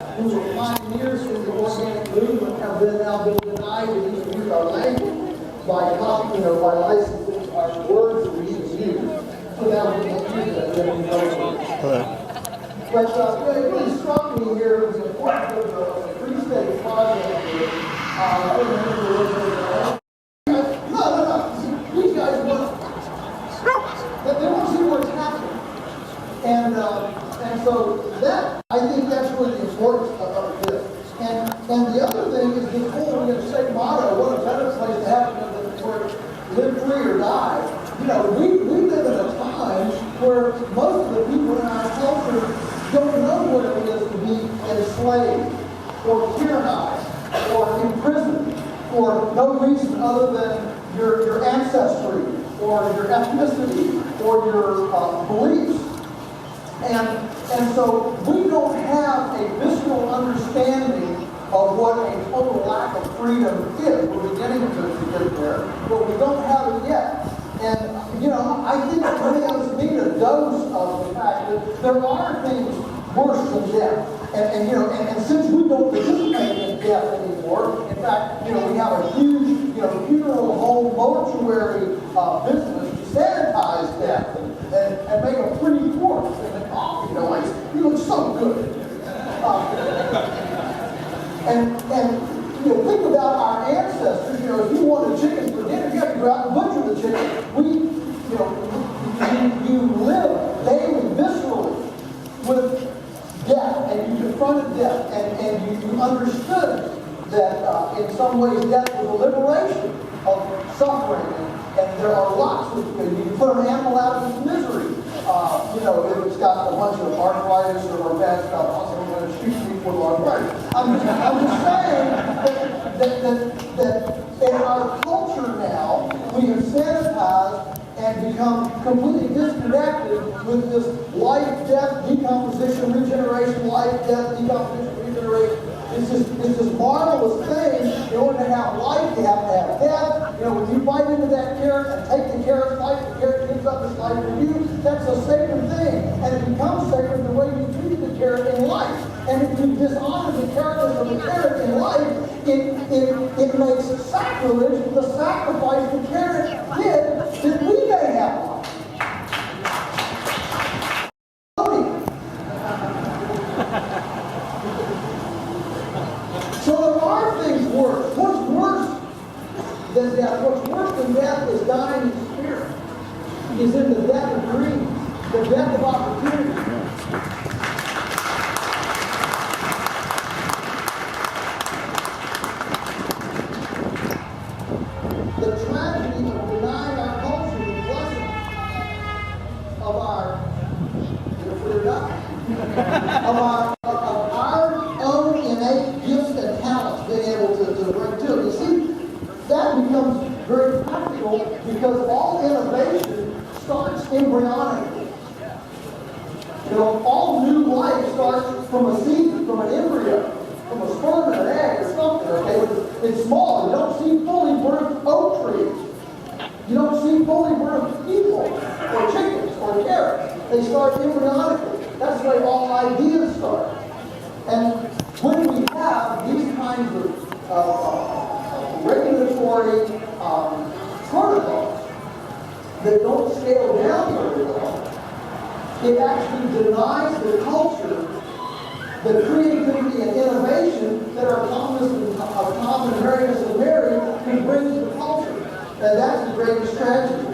who were pioneers in the organic movement have now been denied to even use our language by licensing our words that we used to use. So now we can't use that. But it really struck me here the importance of the three-stage project here. No. These guys want they want to see what's happening. And so that, I think that's really the importance of this. And the other thing is the whole, we're going to say motto, what a better place to have than for live free or die. You know, we live in a time where most of the people in our culture don't know what it is to be enslaved or tyrannized or imprisoned for no reason other than your ancestry or your ethnicity or your beliefs. And so we don't have a visceral understanding of what a total lack of freedom is. We're beginning to get there, but we don't have it yet. And, you know, I think many of us need a dose of the fact that there are things worse than death. And since we don't participate in death anymore, in fact, you know, we have a huge, funeral home mortuary business to sanitize death and make a pretty corpse and a coffee noise. You look so good. Think about our ancestors. If you wanted chicken for dinner, you have to go out and butcher the chicken. You live daily, viscerally, with death, and you confronted death, and you understood that in some ways death was a liberation of suffering, and there are lots of, you can put an animal out of its misery, if it's got a bunch of arthritis or bad stuff, also I'm going to shoot people with arthritis. I'm just saying that in our culture now, we have sanitized and become completely disconnected with this life, death, decomposition, regeneration, life, death, decomposition, regeneration. It's this marvelous thing. In order to have life, you have to have death. When you bite into that carrot and take the carrot's life, the carrot gives up its life for you. That's a sacred thing. And it becomes sacred the way you treat the carrot in life. And if you dishonor the character of the carrot in life, it makes sacrilege the sacrifice the carrot did that we may have life. So there are things worse. What's worse than death? What's worse than death is dying in spirit. Is in the death of dreams, the death of opportunity. The tragedy of denying our culture the blessing of our of our own innate gifts and talents being able to bring to it. You see, that becomes very practical because all innovation starts embryonically. All new life starts from a seed, from an embryo, from a sperm and an egg or something, okay? It's small. You don't see fully birthed oak trees. You don't see fully birthed people or chickens or carrots. They start embryonically. That's the way all ideas start. And when we have these kinds of regulatory protocols that don't scale down very well, it actually denies the culture the creativity and innovation that our Thomas and Tom and Marius and Mary can bring to the culture. And that's the greatest tragedy.